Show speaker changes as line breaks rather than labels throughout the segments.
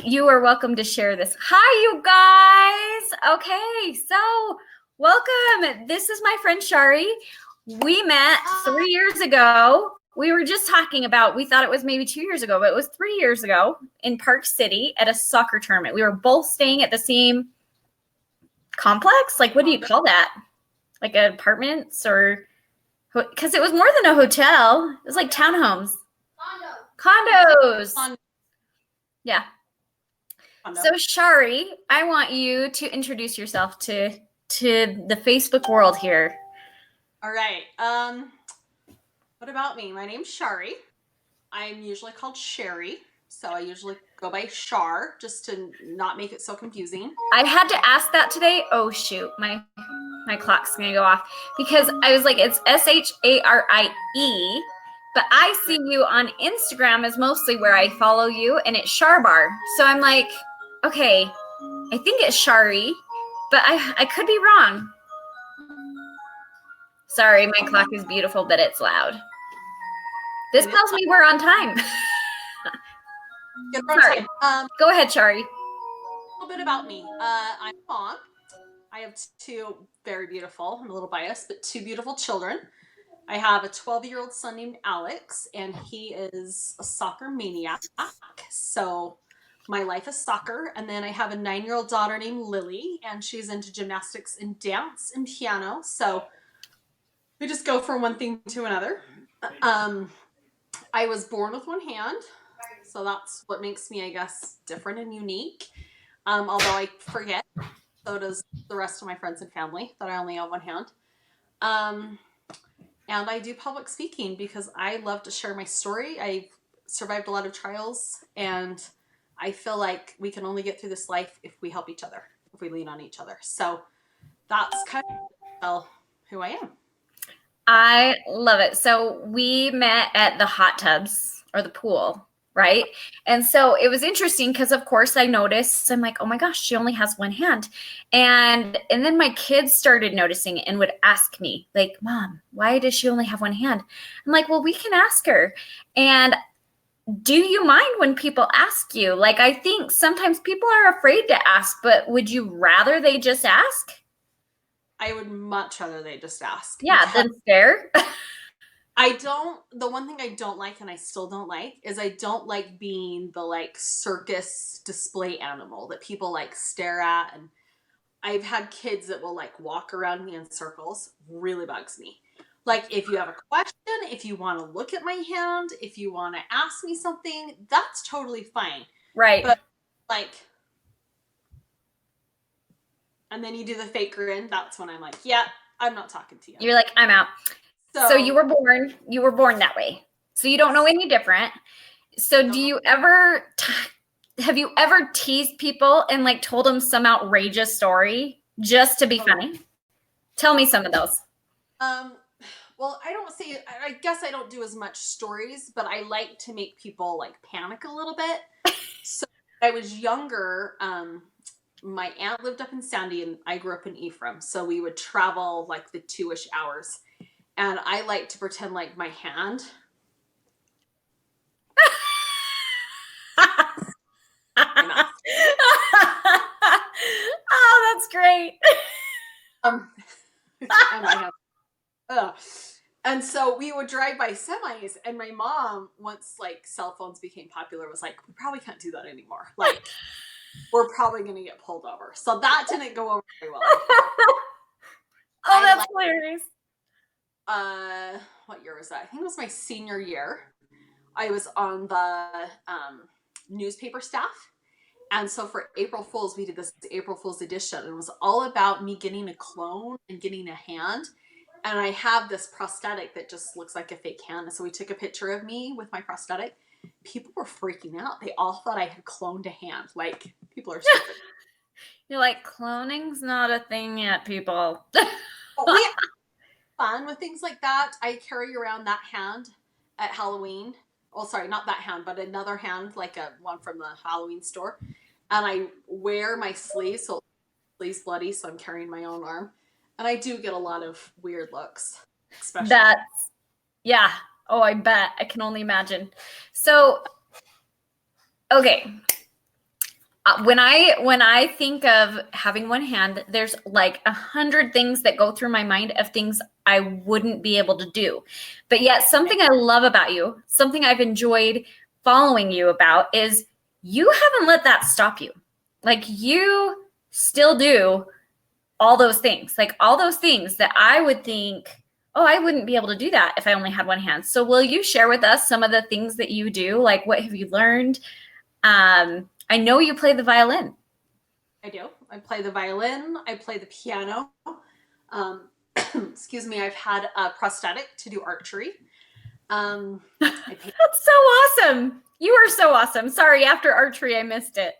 you are welcome to share this. Hi, you guys. Okay, so welcome. This is my friend Sharie. We met 3 years ago. We were just talking about, we thought it was maybe 2 years ago, but it was 3 years ago in Park City at a soccer tournament. We were both staying at the same complex. Like, what do you call that? Like apartments or, because it was more than a hotel. It was like townhomes. Condos. Yeah. So Sharie, I want you to introduce yourself to the Facebook world here.
All right. What about me? My name's Sharie. I'm usually called Sharie, so I usually go by Shar just to not make it so confusing.
I had to ask that today. Oh shoot, my clock's gonna go off because I was like, it's Sharie, but I see you on Instagram is mostly where I follow you, and it's Sharbar. So I'm like, okay, I think it's Sharie, but I could be wrong. Sorry, my clock is beautiful, but it's loud. This tells me we're on time. Sorry. Go ahead, Sharie.
A little bit about me. I'm a mom. I have two very beautiful, I'm a little biased, but two beautiful children. I have a 12-year-old son named Alex, and he is a soccer maniac. So my life is soccer. And then I have a 9-year-old daughter named Lily, and she's into gymnastics and dance and piano. So we just go from one thing to another. I was born with one hand, so that's what makes me, I guess, different and unique. Although I forget, so does the rest of my friends and family, that I only have one hand. And I do public speaking because I love to share my story. I've survived a lot of trials, and I feel like we can only get through this life if we help each other, if we lean on each other. So that's kind of who I am.
I love it. So we met at the hot tubs or the pool, right? And so it was interesting because, of course, I noticed, I'm like, oh my gosh, she only has one hand. And then my kids started noticing it and would ask me, like, Mom, why does she only have one hand? I'm like, well, we can ask her. And do you mind when people ask you? Like, I think sometimes people are afraid to ask, but would you rather they just ask?
I would much rather they just ask.
Yeah, than stare.
The one thing I don't like, and I still don't like, is I don't like being the like circus display animal that people like stare at. And I've had kids that will like walk around me in circles. Really bugs me. Like, if you have a question, if you want to look at my hand, if you want to ask me something, that's totally fine.
Right.
But like, and then you do the fake grin, that's when I'm like, yeah, I'm not talking to you.
You're like, I'm out. So you were born that way. So you don't know any different. So do you ever, have you ever teased people and like told them some outrageous story just to be funny? Tell me some of those.
Well, I guess I don't do as much stories, but I like to make people like panic a little bit. So when I was younger, my aunt lived up in Sandy and I grew up in Ephraim. So we would travel like the 2-ish hours. And I like to pretend like my hand.
Oh, that's great.
And so we would drive by semis, and my mom, once like cell phones became popular, was like, we probably can't do that anymore. Like, we're probably going to get pulled over. So that didn't go over very well.
Oh, that's hilarious.
What year was that? I think it was my senior year. I was on the newspaper staff. And so for April Fools, we did this April Fools edition. It was all about me getting a clone and getting a hand. And I have this prosthetic that just looks like a fake hand. And so we took a picture of me with my prosthetic. People were freaking out. They all thought I had cloned a hand. Like, people are stupid.
You're like, cloning's not a thing yet, people.
We have fun with things like that. I carry around that hand at Halloween. Oh, sorry, not that hand, but another hand, like a one from the Halloween store. And I wear my sleeves, so sleeves bloody, so I'm carrying my own arm. And I do get a lot of weird looks. Especially.
Yeah. Oh, I bet. I can only imagine. So, okay. When I think of having one hand, there's like 100 things that go through my mind of things I wouldn't be able to do. But yet, something I love about you, something I've enjoyed following you about, is you haven't let that stop you. Like you still do all those things, like all those things that I would think, oh, I wouldn't be able to do that if I only had one hand. So, will you share with us some of the things that you do? Like, what have you learned? I know you play the violin.
I do. I play the violin. I play the piano. Um, excuse me. I've had a prosthetic to do archery. I paint.
That's so awesome. You are so awesome. Sorry, after archery, I missed it.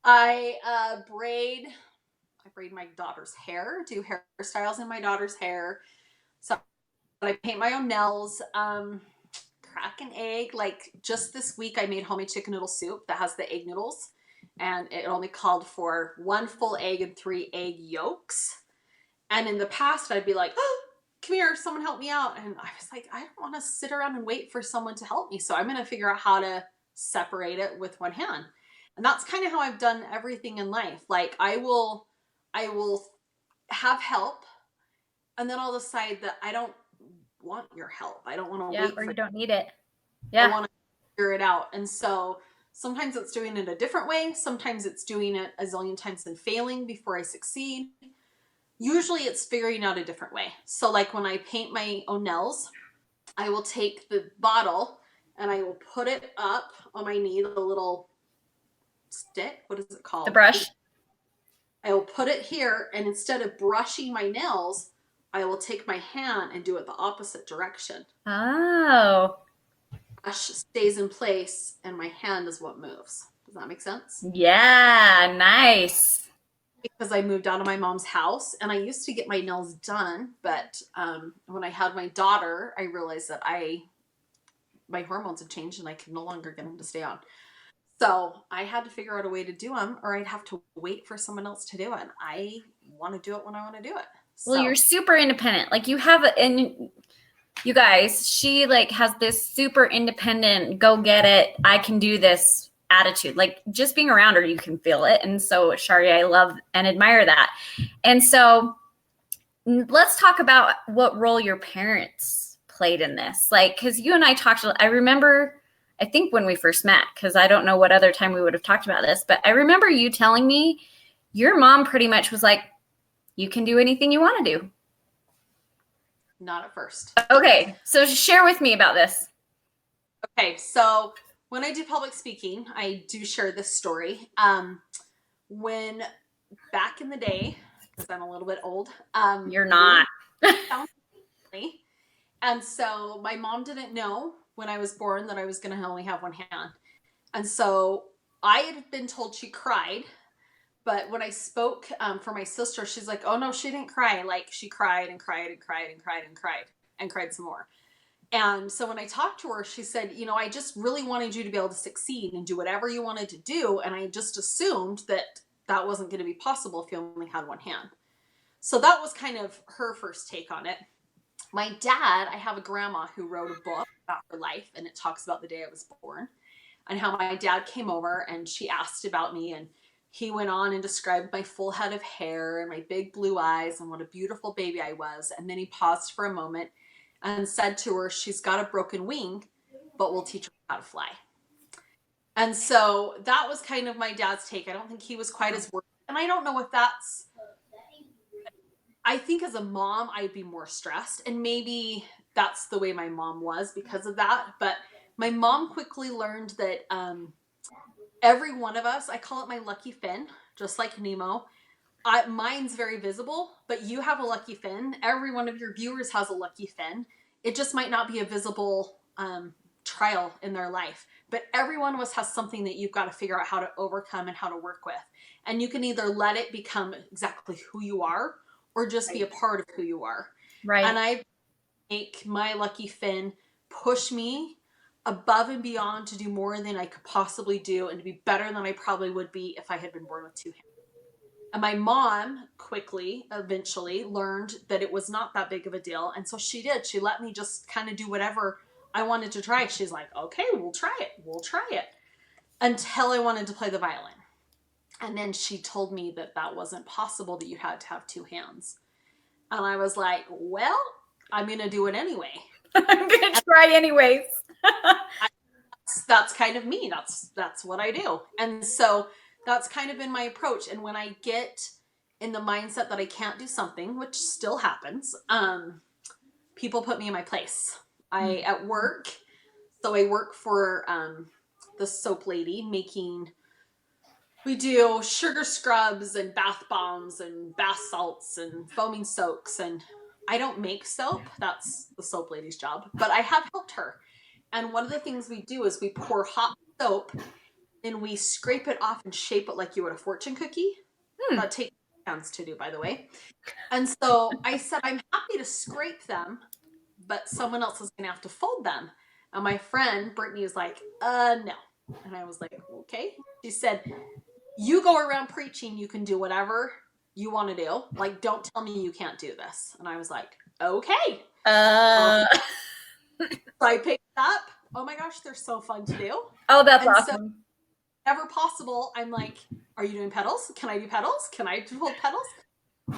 I braid. I braid my daughter's hair. Do hairstyles in my daughter's hair. So I paint my own nails. Crack an egg. Like just this week, I made homemade chicken noodle soup that has the egg noodles, and it only called for 1 full egg and 3 egg yolks. And in the past, I'd be like, oh, come here, someone help me out. And I was like, I don't want to sit around and wait for someone to help me. So I'm going to figure out how to separate it with one hand. And that's kind of how I've done everything in life. Like I will have help, and then I'll decide that I don't want your help. I don't want to
Yeah,
wait
or
for
you don't need it.
I
Yeah.
want to figure it out. And so sometimes it's doing it a different way. Sometimes it's doing it a zillion times and failing before I succeed. Usually it's figuring out a different way. So like when I paint my own nails, I will take the bottle and I will put it up on my knee, the little stick. What is it
The
called?
brush.
I will put it here, and instead of brushing my nails, I will take my hand and do it the opposite direction.
Oh,
Brush stays in place, and my hand is what moves. Does that make sense?
yeah, nice.
Because I moved out of my mom's house, and I used to get my nails done, but when I had my daughter, I realized that my hormones had changed, and I could no longer get them to stay on. So I had to figure out a way to do them, or I'd have to wait for someone else to do it. I want to do it when I want to do it.
Well, you're
So
super independent. Like you have, and you guys, she like has this super independent, go get it, I can do this attitude. Like just being around her, you can feel it. And so, Sharie, I love and admire that. And so, let's talk about what role your parents played in this. Like, because you and I talked, I remember, I think when we first met, because I don't know what other time we would have talked about this, but I remember you telling me your mom pretty much was like, you can do anything you want to do.
not at first.
Okay, so share with me about this.
Okay, so when I do public speaking, I do share this story. When back in the day, because I'm a little bit old,
You're
women
not.
found me. And so my mom didn't know when I was born that I was going to only have one hand. And so I had been told she cried. But when I spoke for my sister, she's like, oh no, she didn't cry. Like she cried and cried and cried and cried and cried and cried some more. And so when I talked to her, she said, you know, I just really wanted you to be able to succeed and do whatever you wanted to do. And I just assumed that that wasn't going to be possible if you only had one hand. So that was kind of her first take on it. My dad, I have a grandma who wrote a book about her life, and it talks about the day I was born and how my dad came over and she asked about me, and he went on and described my full head of hair and my big blue eyes and what a beautiful baby I was. And then he paused for a moment and said to her, she's got a broken wing, but we'll teach her how to fly. And so that was kind of my dad's take. I don't think he was quite as worried. And I don't know if that's, I think as a mom, I'd be more stressed. And maybe that's the way my mom was because of that. But my mom quickly learned that every one of us, I call it my lucky fin, just like Nemo. Mine's very visible, but you have a lucky fin. Every one of your viewers has a lucky fin. It just might not be a visible trial in their life. But every one of us has something that you've got to figure out how to overcome and how to work with. And you can either let it become exactly who you are or just be a part of who you are.
Right.
And I make my lucky fin push me above and beyond to do more than I could possibly do and to be better than I probably would be if I had been born with two hands. And my mom quickly, eventually, learned that it was not that big of a deal. And so she did. She let me just kind of do whatever I wanted to try. She's like, okay, we'll try it. We'll try it. Until I wanted to play the violin. And then she told me that that wasn't possible, that you had to have two hands. And I was like, well, I'm going to do it anyway.
I'm going to try anyways.
That's kind of me. That's what I do. And so that's kind of been my approach. And when I get in the mindset that I can't do something, which still happens, people put me in my place. I at work, so I work for the soap lady making. We do sugar scrubs and bath bombs and bath salts and foaming soaks. And I don't make soap. That's the soap lady's job. But I have helped her. And one of the things we do is we pour hot soap and we scrape it off and shape it like you would a fortune cookie. That takes hands to do, by the way. And so I said, I'm happy to scrape them, but someone else is going to have to fold them. And my friend Brittany was like, no. And I was like, okay. She said, you go around preaching you can do whatever you want to do. Like, don't tell me you can't do this. And I was like, okay. So I picked it up. Oh my gosh, they're so fun to do.
Oh, that's awesome.
So, whenever possible, I'm like, are you doing pedals? Can I do pedals? Can I hold pedals?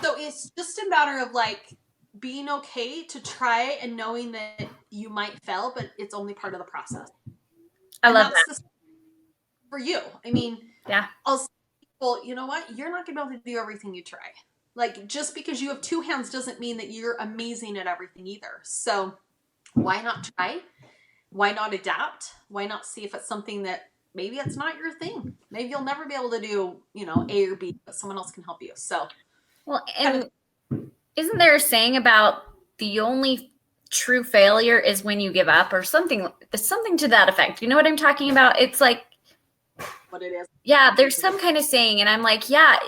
So it's just a matter of like being okay to try and knowing that you might fail, but it's only part of the process.
I love that.
For you. I mean,
yeah.
I'll say, well, you know what? You're not going to be able to do everything you try. Like, just because you have two hands doesn't mean that you're amazing at everything either. So why not try? Why not adapt? Why not see if it's something that maybe it's not your thing? Maybe you'll never be able to do, you know, A or B, but someone else can help you. So,
well, and isn't there a saying about the only true failure is when you give up, or something to that effect? You know what I'm talking about? It's like,
what it is.
Yeah, there's some kind of saying, and I'm like, yeah,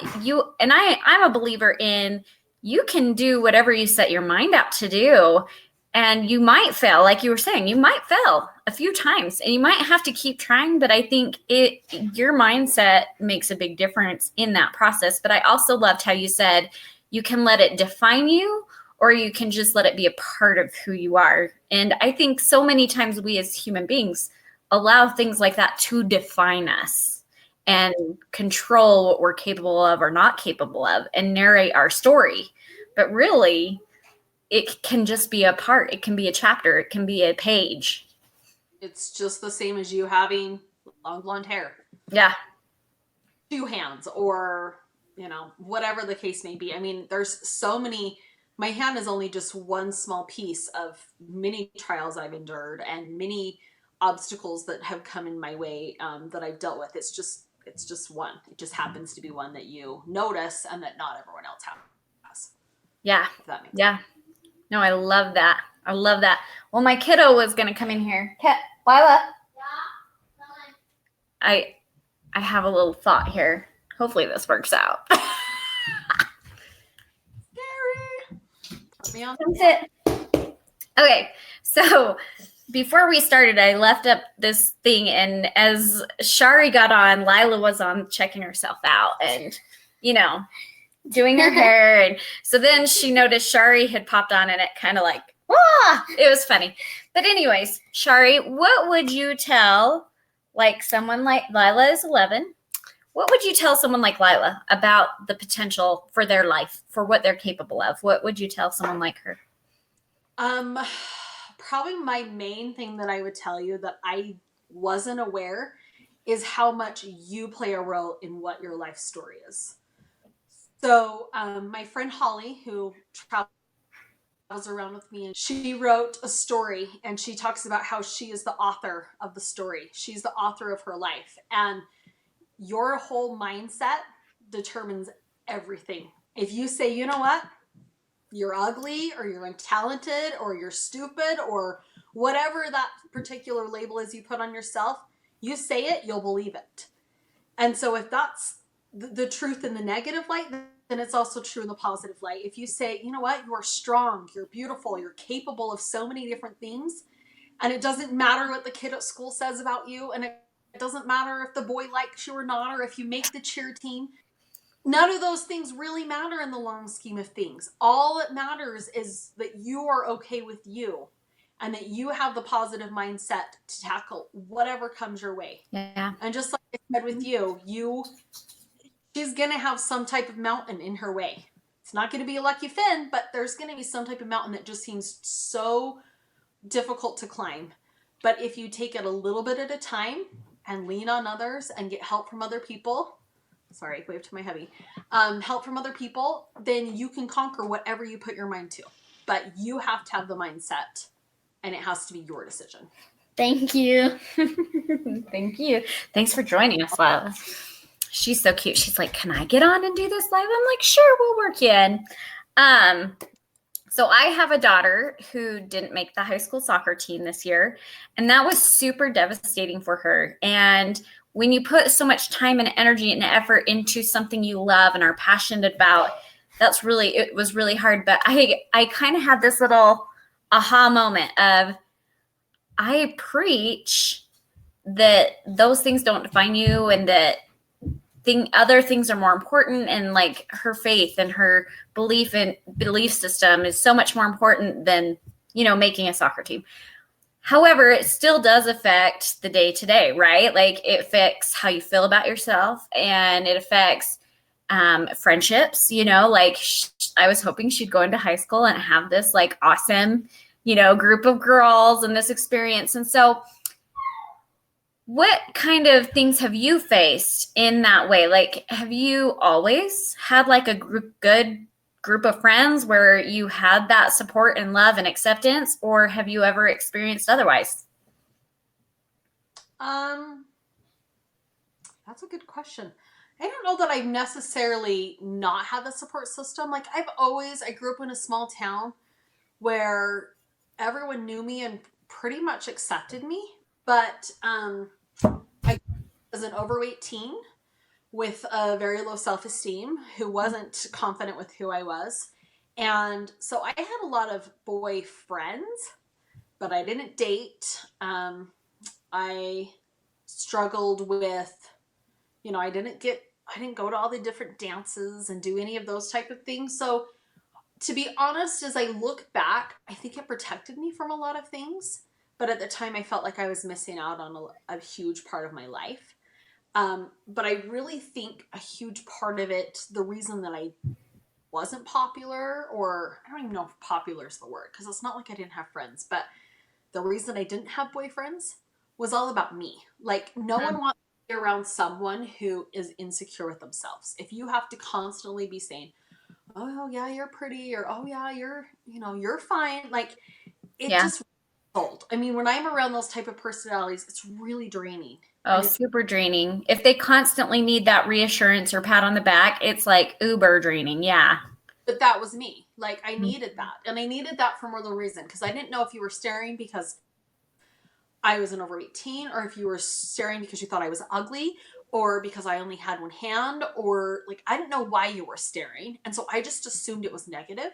I'm a believer in you can do whatever you set your mind out to do, and you might fail, like you were saying, you might fail a few times, and you might have to keep trying. But I think your mindset makes a big difference in that process. But I also loved how you said you can let it define you, or you can just let it be a part of who you are. And I think so many times we as human beings allow things like that to define us and control what we're capable of or not capable of and narrate our story. But really, it can just be a part. It can be a chapter. It can be a page.
It's just the same as you having long blonde hair.
Yeah.
Two hands, or, you know, whatever the case may be. I mean, there's so many. My hand is only just one small piece of many trials I've endured and many obstacles that have come in my way that I've dealt with. It's just one. It just happens to be one that you notice and that not everyone else has.
Yeah. Yeah. No, I love that. I love that. Well, my kiddo was going to come in here. Lila. I have a little thought here. Hopefully this works out. Scary. Okay. So before we started, I left up this thing, and as Sharie got on, Lila was on checking herself out and, you know, doing her hair. And so then she noticed Sharie had popped on, and it kind of like, it was funny. But anyways, Sharie, what would you tell like someone like Lila is 11? What would you tell someone like Lila about the potential for their life, for what they're capable of? What would you tell someone like her?
Probably my main thing that I would tell you that I wasn't aware is how much you play a role in what your life story is. So my friend Holly, who travels around with me, and she wrote a story, and she talks about how she is the author of the story. She's the author of her life. And your whole mindset determines everything. If you say, you know what, you're ugly, or you're untalented, or you're stupid, or whatever that particular label is you put on yourself, you say it, you'll believe it. And so if that's the truth in the negative light, then it's also true in the positive light. If you say, you know what, you are strong, you're beautiful, you're capable of so many different things, and it doesn't matter what the kid at school says about you, and it doesn't matter if the boy likes you or not, or if you make the cheer team, none of those things really matter in the long scheme of things. All that matters is that you are okay with you, and that you have the positive mindset to tackle whatever comes your way.
Yeah.
And just like I said with you she's going to have some type of mountain in her way. It's not going to be a lucky Finn, but there's going to be some type of mountain that just seems so difficult to climb. But if you take it a little bit at a time and lean on others and get help from other people, sorry, wave to my hubby, help from other people, then you can conquer whatever you put your mind to. But you have to have the mindset, and it has to be your decision.
Thank you. Thank you. Thanks for joining us, Lila. She's so cute. She's like, can I get on and do this live? I'm like, sure, we'll work you in. So I have a daughter who didn't make the high school soccer team this year, and that was super devastating for her. And when you put so much time and energy and effort into something you love and are passionate about, it was really hard. But I kind of had this little aha moment of, I preach that those things don't define you, and that other things are more important, and like her faith and her belief system is so much more important than, making a soccer team. However, it still does affect the day to day, right? Like it affects how you feel about yourself, and it affects friendships. Like I was hoping she'd go into high school and have this like awesome, group of girls and this experience. And so what kind of things have you faced in that way? Like, have you always had like a good group of friends where you had that support and love and acceptance, or have you ever experienced otherwise?
That's a good question. I don't know that I've necessarily not had the support system. Like I grew up in a small town where everyone knew me and pretty much accepted me. But I was an overweight teen with a very low self-esteem who wasn't confident with who I was. And so I had a lot of boy friends, but I didn't date. I struggled with, I didn't go to all the different dances and do any of those type of things. So to be honest, as I look back, I think it protected me from a lot of things. But at the time, I felt like I was missing out on a huge part of my life. But I really think a huge part of it, the reason that I wasn't popular, or I don't even know if popular is the word, because it's not like I didn't have friends, but the reason I didn't have boyfriends was all about me. Like no one wants to be around someone who is insecure with themselves. If you have to constantly be saying, oh yeah, you're pretty, or oh yeah, you're fine, like it just old. I mean, when I'm around those type of personalities, it's really draining.
Oh, super draining. If they constantly need that reassurance or pat on the back, it's like uber draining. Yeah.
But that was me. Like I needed that. And I needed that for more than a reason, because I didn't know if you were staring because I was an overweight teen, or if you were staring because you thought I was ugly, or because I only had one hand, or like I didn't know why you were staring. And so I just assumed it was negative.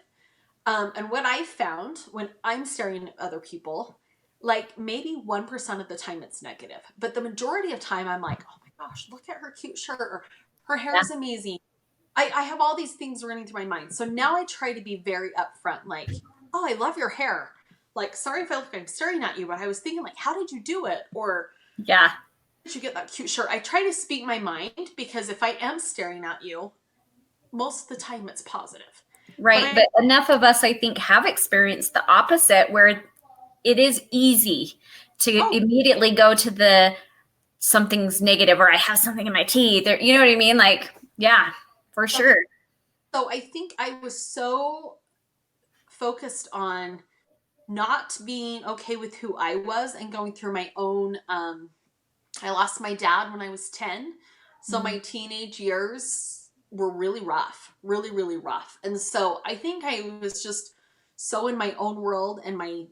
And what I found when I'm staring at other people, like maybe 1% of the time it's negative, but the majority of time I'm like, oh my gosh, look at her cute shirt, or her hair is amazing. I have all these things running through my mind. So now I try to be very upfront, like, oh, I love your hair. Like, sorry if I look like I'm staring at you, but I was thinking like, how did you do it? Or
yeah,
how did you get that cute shirt? I try to speak my mind, because if I am staring at you, most of the time it's positive.
Right. But enough of us, I think, have experienced the opposite, where it is easy to immediately go to the something's negative, or I have something in my teeth, or you know what I mean? Like, yeah, for sure.
So I think I was so focused on not being okay with who I was and going through my own. I lost my dad when I was 10. So my teenage years were really rough, really, really rough. And so I think I was just so in my own world, and my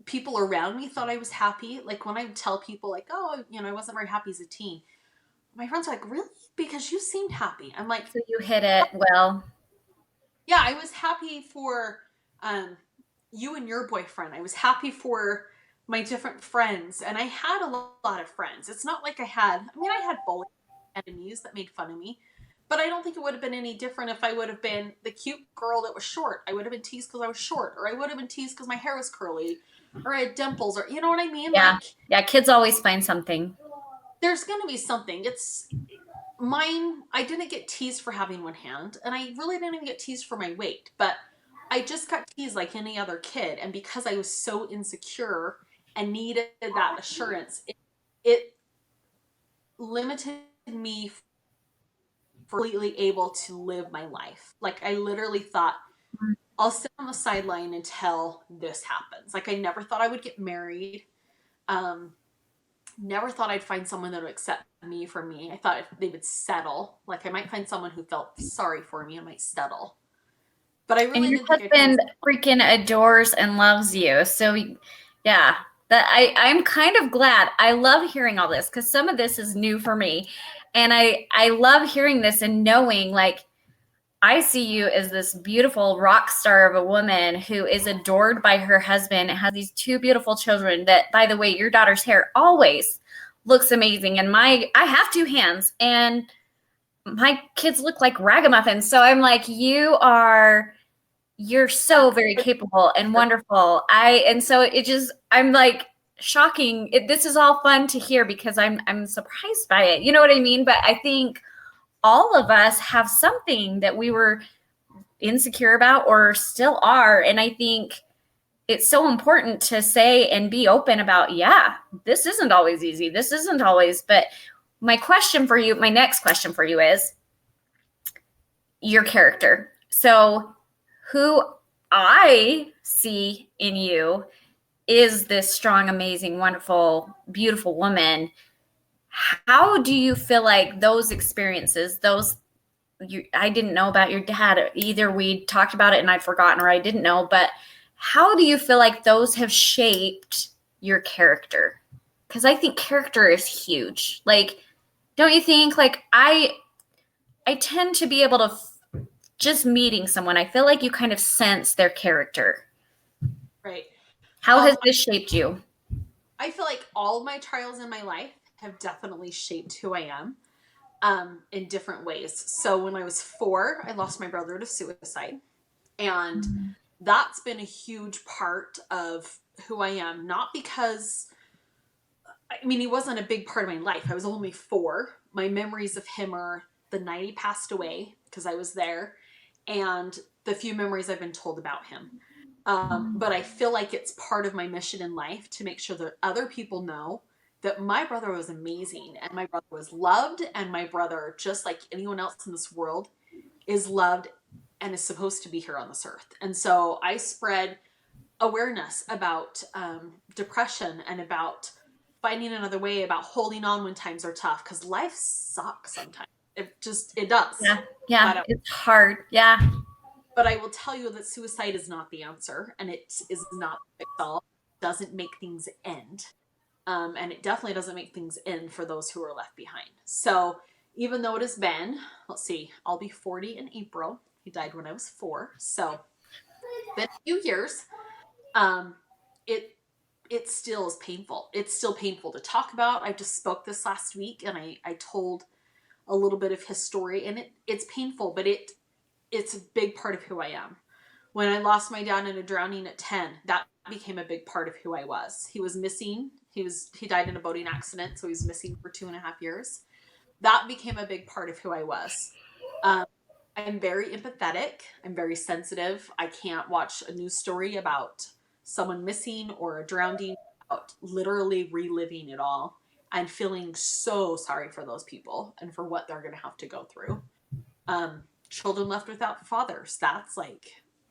people around me thought I was happy. Like when I would tell people like, oh, I wasn't very happy as a teen, my friends were like, really? Because you seemed happy. I'm like,
so you hit it well.
Yeah, I was happy for you and your boyfriend. I was happy for my different friends, and I had a lot of friends. It's not like I had bullying enemies that made fun of me, but I don't think it would have been any different if I would have been the cute girl that was short. I would have been teased because I was short, or I would have been teased because my hair was curly, or I had dimples, or you know what I mean?
Yeah.
Like,
yeah, kids always find something.
there's going to be something. Mine, I didn't get teased for having one hand, and I really didn't even get teased for my weight, but I just got teased like any other kid. And because I was so insecure and needed that assurance, it limited me for completely able to live my life. Like, I literally thought, I'll sit on the sideline until this happens. Like, I never thought I would get married. Um, Never thought I'd find someone that would accept me for me. I thought they would settle. Like, I might find someone who felt sorry for me and might settle. But I
And
really
your
didn't think I'd find
husband freaking adores and loves you. So yeah, that I'm kind of glad. I love hearing all this because some of this is new for me. And I love hearing this and knowing like I see you as this beautiful rock star of a woman who is adored by her husband and has these two beautiful children that, by the way, your daughter's hair always looks amazing. And I have two hands and my kids look like ragamuffins. So I'm like, you're so very capable and wonderful. And so it just, I'm like shocking. This is all fun to hear because I'm surprised by it. You know what I mean? But I think all of us have something that we were insecure about or still are. And I think it's so important to say and be open about, yeah, this isn't always easy. This isn't always, but my question for you, my next question for you is your character. So who I see in you is this strong, amazing, wonderful, beautiful woman. How do you feel like those experiences, I didn't know about your dad. Either we talked about it and I'd forgotten or I didn't know, but how do you feel like those have shaped your character? Because I think character is huge. Like, don't you think? Like, I tend to be able to just meeting someone, I feel like you kind of sense their character.
right.
How has
Um,
this shaped you?
I feel like all of my trials in my life have definitely shaped who I am, in different ways. So when I was 4, I lost my brother to suicide. And that's been a huge part of who I am. Not because, I mean, he wasn't a big part of my life. I was only 4. My memories of him are the night he passed away because I was there, and the few memories I've been told about him. But I feel like it's part of my mission in life to make sure that other people know that my brother was amazing and my brother was loved, and my brother, just like anyone else in this world, is loved and is supposed to be here on this earth. And so I spread awareness about depression and about finding another way, about holding on when times are tough, because life sucks sometimes. It does.
Yeah, yeah,
But
it's hard. Yeah,
but I will tell you that suicide is not the answer, and it is not the fix all. It doesn't make things end, and it definitely doesn't make things end for those who are left behind. So even though it has been, let's see, I'll be 40 in April. He died when I was 4, so it's been a few years. Um, it it still is painful. It's still painful to talk about. I just spoke this last week, and I told a little bit of his story, and it's painful, but it's a big part of who I am. When I lost my dad in a drowning at 10, that became a big part of who I was. He was missing. He died in a boating accident, so he was missing for 2.5 years. That became a big part of who I was. Um, I'm very empathetic. I'm very sensitive. I can't watch a news story about someone missing or a drowning without literally reliving it all and feeling so sorry for those people and for what they're going to have to go through. Children left without fathers, that's like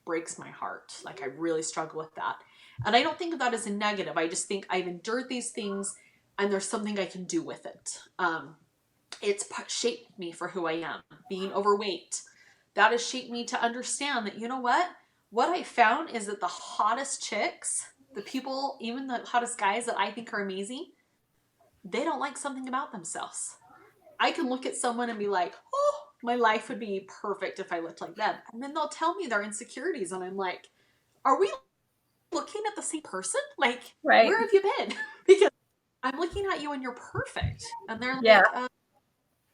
breaks my heart. Like, I really struggle with that. And I don't think of that as a negative. I just think I've endured these things and there's something I can do with it. It's shaped me for who I am. Being overweight, that has shaped me to understand that, you know what I found is that the hottest chicks, the people, even the hottest guys that I think are amazing, they don't like something about themselves. I can look at someone and be like, oh, my life would be perfect if I looked like them. And then they'll tell me their insecurities. And I'm like, are we looking at the same person? Like,
right.
where have you been? Because I'm looking at you and you're perfect. And they're
Yeah,
like,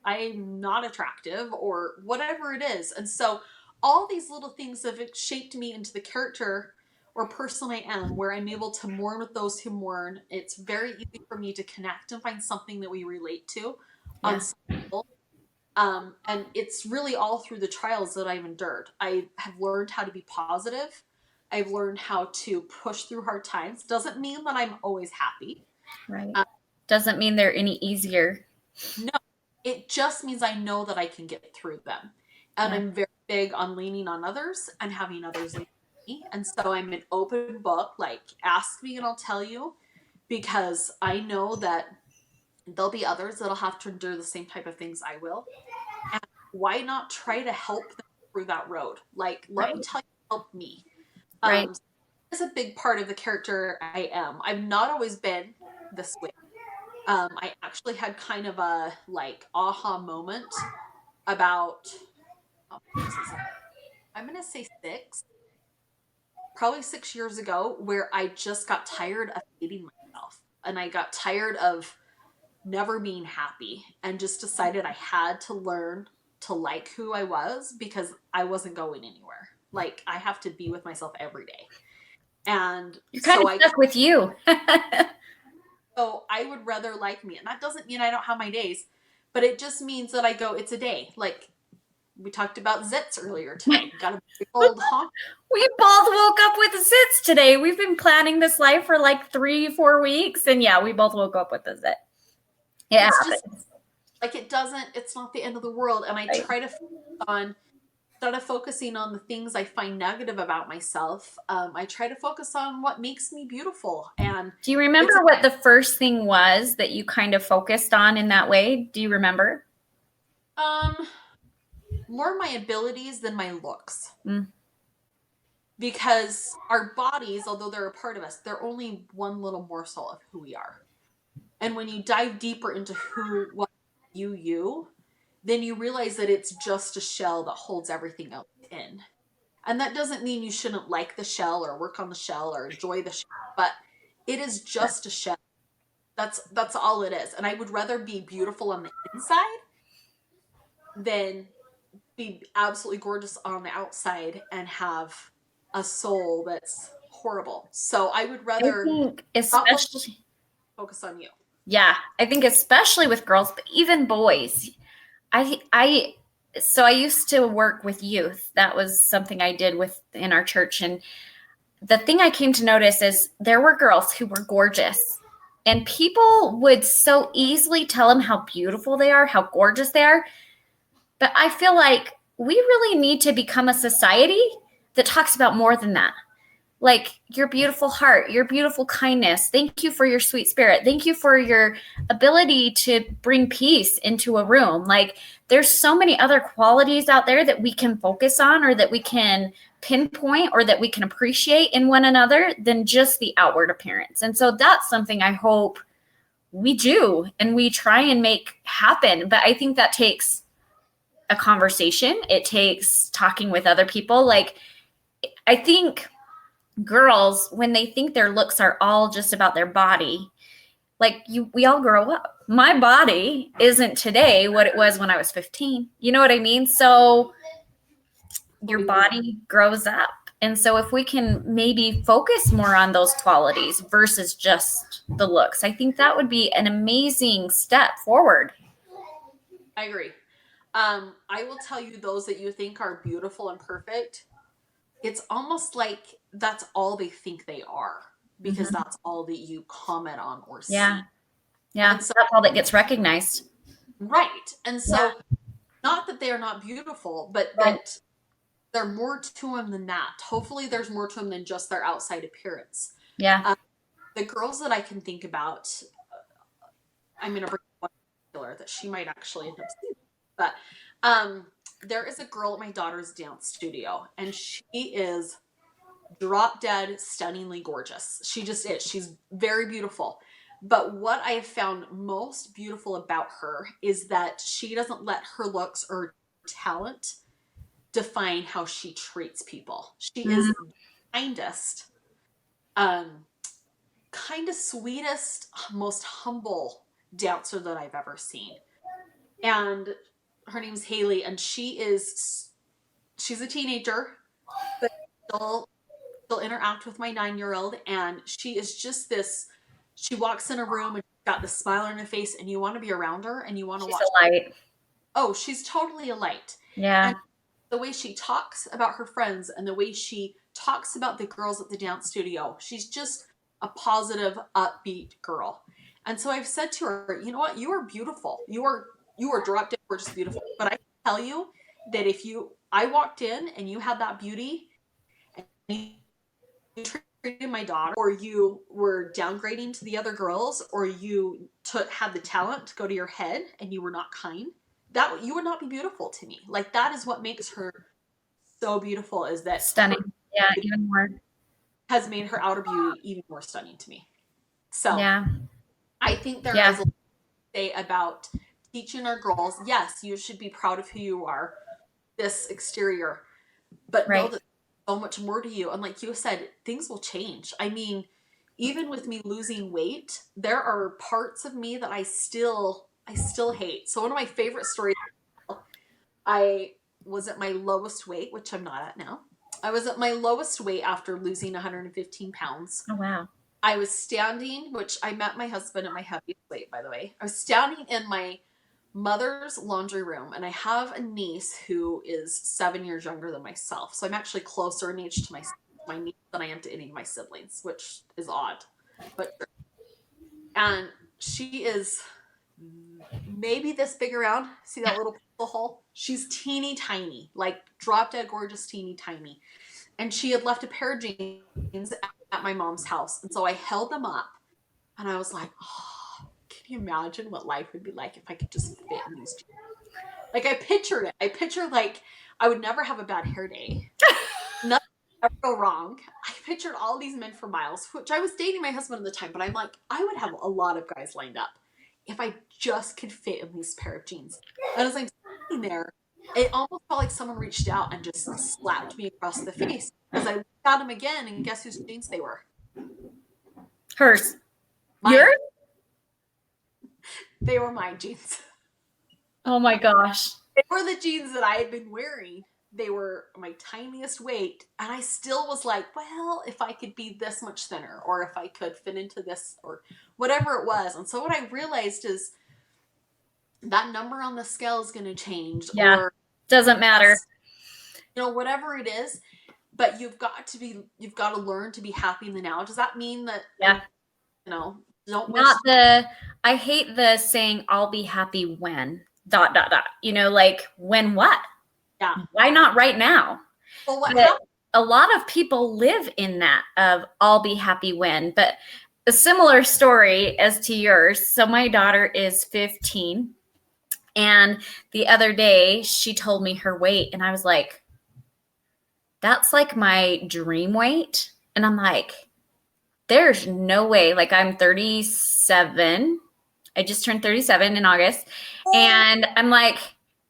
I'm not attractive or whatever it is. And so all these little things have shaped me into the character or person I am, where I'm able to mourn with those who mourn. It's very easy for me to connect and find something that we relate to on
yeah.
some level. And it's really all through the trials that I've endured. I have learned how to be positive. I've learned how to push through hard times. Doesn't mean that I'm always happy.
Right.
Um,
Doesn't mean they're any easier.
no, it just means I know that I can get through them. And
Yeah.
I'm very big on leaning on others and having others lean on me. And so I'm an open book, like, ask me and I'll tell you, because I know that there'll be others that'll have to endure the same type of things I will. And why not try to help them through that road? Like, let me
Right.
tell you, help me.
Right.
It's a big part of the character I am. I've not always been this way. I actually had kind of a like aha moment about, how many years is it? I'm gonna say six, probably 6 years ago, where I just got tired of hating myself, and I got tired of never being happy, and just decided I had to learn to like who I was because I wasn't going anywhere. Like, I have to be with myself every day. And
You're kind
so
of
I
stuck with you.
so I would rather like me. And that doesn't mean I don't have my days, but it just means that I go, it's a day. Like, we talked about zits earlier today. Got a big old honk.
We both woke up with the zits today. We've been planning this life for like 3, 4 weeks. And yeah, we both woke up with the zit. It
It's just
happens.
like, it's not the end of the world. And I
Right.
try to focus on, instead of focusing on the things I find negative about myself, I try to focus on what makes me beautiful. And
Do you
it's
remember what the first thing was that you kind of focused on in that way? Do you remember?
um more my abilities than my looks.
Mm.
Because our bodies, although they're a part of us, they're only one little morsel of who we are. And when you dive deeper into what you, then you realize that it's just a shell that holds everything else in. And that doesn't mean you shouldn't like the shell or work on the shell or enjoy the shell, but it is just a shell. That's all it is. And I would rather be beautiful on the inside than be absolutely gorgeous on the outside and have a soul that's horrible. So I would
I
rather
think
not
especially,
focus on you.
yeah, I think especially with girls, but even boys. I so I used to work with youth. That was something I did with in our church. And the thing I came to notice is there were girls who were gorgeous. And people would so easily tell them how beautiful they are, how gorgeous they are. But I feel like we really need to become a society that talks about more than that. Like your beautiful heart, your beautiful kindness. Thank you for your sweet spirit. Thank you for your ability to bring peace into a room. Like there's so many other qualities out there that we can focus on or that we can pinpoint or that we can appreciate in one another than just the outward appearance. And so that's something I hope we do and we try and make happen. But I think that takes a conversation. It takes talking with other people. Like I think girls, when they think their looks are all just about their body, like we all grow up. My body isn't today what it was when I was 15. You know what I mean? So your body grows up. And so if we can maybe focus more on those qualities versus just the looks, I think that would be an amazing step forward.
I agree. I will tell you, those that you think are beautiful and perfect, it's almost like that's all they think they are because
Mm-hmm.
that's all that you comment on or
Yeah.
see.
Yeah.
And so,
That's all that gets recognized.
right. And
Yeah.
so, not that they are not beautiful, but
Right.
that there are more to them than that. Hopefully, there's more to them than just their outside appearance.
Yeah.
The girls that I can think about, I'm going to bring one particular that she might actually end up seeing. But there is a girl at my daughter's dance studio, and she is drop dead, stunningly gorgeous. She just is. She's very beautiful. But what I have found most beautiful about her is that she doesn't let her looks or talent define how she treats people. She is
Mhm.
the kindest, um, sweetest, most humble dancer that I've ever seen. And her name's Haley, and she's a teenager, but still interact with my 9-year-old, and she is just this. She walks in a room and she's got this smile on her face, and you want to be around her, and you want to
She's
watch.
a light.
Oh, she's totally a light.
Yeah.
And the way she talks about her friends and the way she talks about the girls at the dance studio, she's just a positive, upbeat girl. And so I've said to her, you know what? You are beautiful. You are drop dead gorgeous beautiful. But I can tell you that if you I walked in and you had that beauty and you treated my daughter, or you were downgrading to the other girls, or you had the talent to go to your head and you were not kind, that you would not be beautiful to me. Like, that is what makes her so beautiful, is that her
Stunning. Yeah, even more.
has made her outer beauty even more stunning to me. So
Yeah.
I think there is
Yeah.
a lot to say about teaching our girls. Yes, you should be proud of who you are, this exterior, but know
Right.
that so much more to you. And like you said, things will change. I mean, even with me losing weight, there are parts of me that I still hate. So one of my favorite stories, I was at my lowest weight, which I'm not at now. I was at my lowest weight after losing 115 pounds.
Oh, wow.
I was standing, which I met my husband at my heaviest weight, by the way. I was standing in my mother's laundry room, and I have a niece who is 7 years younger than myself. So I'm actually closer in age to my niece than I am to any of my siblings, which is odd. But and she is maybe this big around. See that little hole? She's teeny tiny, like drop dead gorgeous, teeny tiny. And she had left a pair of jeans at my mom's house, and so I held them up, and I was like, oh, can you imagine what life would be like if I could just fit in these jeans? Like, I pictured it. I pictured, like, I would never have a bad hair day. Nothing would ever go wrong. I pictured all these men for miles, which I was dating my husband at the time, but I'm like, I would have a lot of guys lined up if I just could fit in these pair of jeans. And as I'm sitting there, it almost felt like someone reached out and just slapped me across the face. As I looked at them again, and guess whose jeans they were?
Hers.
Mine.
Yours?
They were my jeans.
Oh my gosh.
They were the jeans that I had been wearing. They were my tiniest weight. And I still was like, well, if I could be this much thinner, or if I could fit into this, or whatever it was. And so what I realized is that number on the scale is going to change,
Yeah.
or
Doesn't matter.
whatever it is. But you've got to learn to be happy in the now. Does that mean that
Yeah.
don't wish?
Not I hate the saying, I'll be happy when, dot, dot, dot. Like, when what?
Yeah.
Why not right now?
Well, what
But
happened?
a lot of people live in that of, I'll be happy when. But a similar story as to yours. So my daughter is 15. And the other day she told me her weight, and I was like, that's like my dream weight. And I'm like, there's no way. Like, I'm 37. I just turned 37 in August. And I'm like,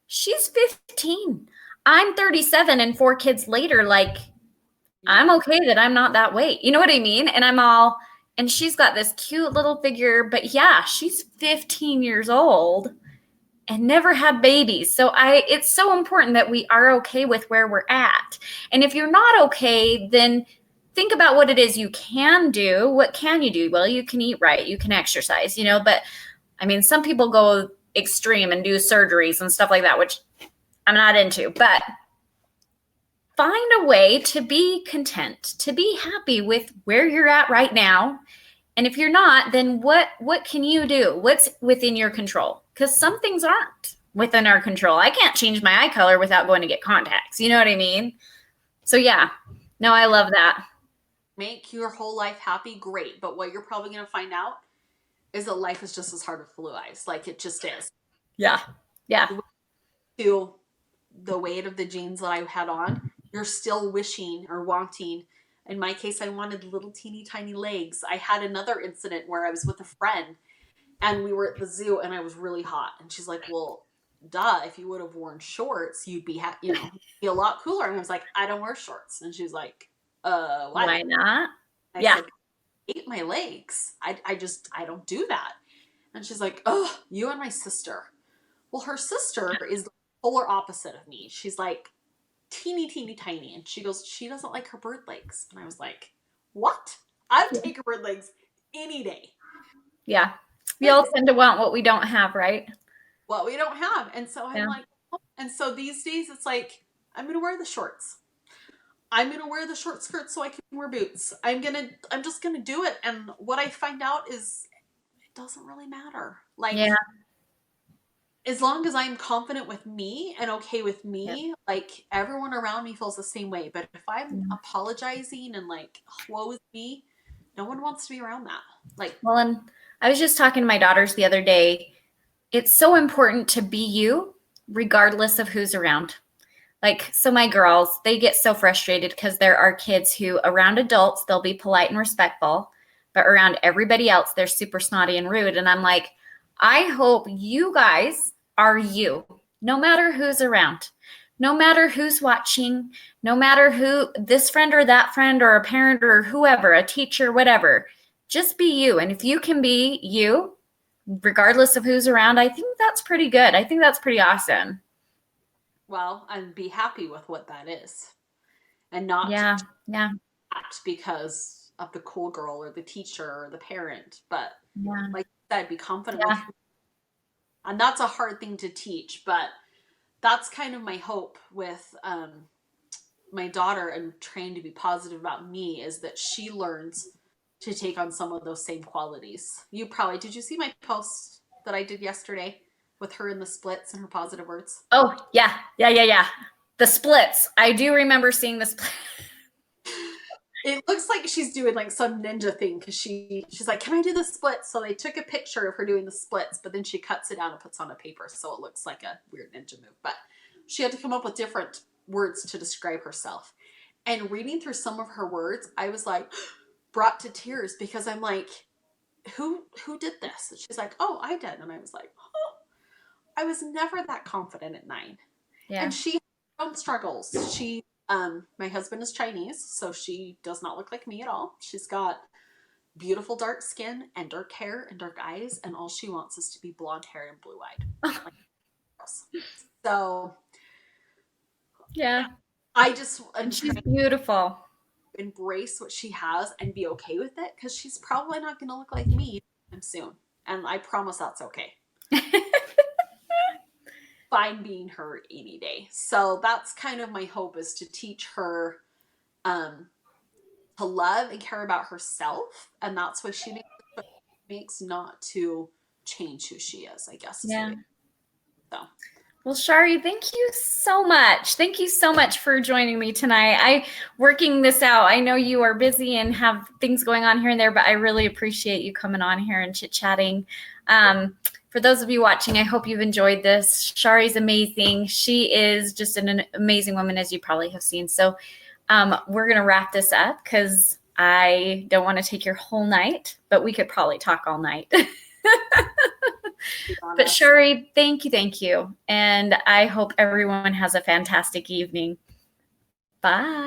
she's 15. I'm 37 and 4 kids later. Like, I'm okay that I'm not that weight. You know what I mean? And and she's got this cute little figure, but yeah, she's 15 years old and never had babies. So it's so important that we are okay with where we're at. And if you're not okay, then think about what it is you can do. What can you do? Well, you can eat right, you can exercise, but I mean, some people go extreme and do surgeries and stuff like that, which I'm not into, but find a way to be content, to be happy with where you're at right now. And if you're not, then what can you do? What's within your control? Because some things aren't within our control. I can't change my eye color without going to get contacts. You know what I mean? So yeah, no, I love that.
Make your whole life happy, great. But what you're probably going to find out is that life is just as hard with blue eyes. Like, it just is.
Yeah. Yeah.
To the weight of the jeans that I had on, you're still wishing or wanting. In my case, I wanted little teeny tiny legs. I had another incident where I was with a friend, and we were at the zoo, and I was really hot. And she's like, well, duh, if you would have worn shorts, you'd be, be a lot cooler. And I was like, I don't wear shorts. And she's like, why?
Why not?
I
Yeah.
said, I hate my legs. I don't do that. And she's like, oh, you and my sister. Well, her sister is the polar opposite of me. She's like teeny, teeny, tiny. And she goes, she doesn't like her bird legs. And I was like, what? I'd take her bird legs any day.
Yeah. We all tend to want what we don't have, right?
what we don't have. And so I'm
Yeah.
like, oh. And so these days it's like, I'm going to wear the shorts. I'm going to wear the short skirt so I can wear boots. I'm just going to do it. And what I find out is it doesn't really matter. Like,
Yeah.
as long as I'm confident with me and okay with
Yeah.
me, like everyone around me feels the same way. But if I'm
Yeah.
apologizing and like, woe is me, no one wants to be around that. Like,
Well, and I was just talking to my daughters the other day. It's so important to be you, regardless of who's around. Like, so my girls, they get so frustrated because there are kids who, around adults, they'll be polite and respectful, but around everybody else, they're super snotty and rude. And I'm like, I hope you guys are you, no matter who's around, no matter who's watching, no matter who, this friend or that friend or a parent or whoever, a teacher, whatever. Just be you. And if you can be you, regardless of who's around, I think that's pretty good. I think that's pretty awesome.
well, and be happy with what that is and not
Yeah. Yeah.
act because of the cool girl or the teacher or the parent. But
Yeah.
like I said, be confident with
Yeah.
who, and that's a hard thing to teach, but that's kind of my hope with my daughter and trying to be positive about me is that she learns to take on some of those same qualities. You probably did you see my post that I did yesterday with her in the splits and her positive words?
Oh, yeah. Yeah. Yeah. Yeah. The splits. I do remember seeing the split.
It looks like she's doing like some ninja thing because she's like, can I do the splits? So they took a picture of her doing the splits, but then she cuts it down and puts on a paper, so it looks like a weird ninja move. But she had to come up with different words to describe herself. And reading through some of her words, I was like brought to tears because I'm like, who did this? And she's like, oh, I did. And I was like, oh, I was never that confident at 9.
Yeah.
And she had her own struggles. My husband is Chinese, so she does not look like me at all. She's got beautiful dark skin and dark hair and dark eyes, and all she wants is to be blonde hair and blue eyed. Like, so
Yeah.
I just am
And she's
trying
beautiful.
to embrace what she has and be okay with it because she's probably not going to look like me soon. And I promise that's okay. Fine being her any day. So that's kind of my hope is to teach her um, to love and care about herself. And that's what she makes not to change who she is, I guess is the
Yeah.
way. So
Well, Sharie, thank you so much. Thank you so much for joining me tonight. I working this out. I know you are busy and have things going on here and there, but I really appreciate you coming on here and chit-chatting. For those of you watching, I hope you've enjoyed this. Sharie's amazing. She is just an amazing woman, as you probably have seen. So we're going to wrap this up because I don't want to take your whole night, but we could probably talk all night. But Sharie, thank you, thank you. And I hope everyone has a fantastic evening. Bye.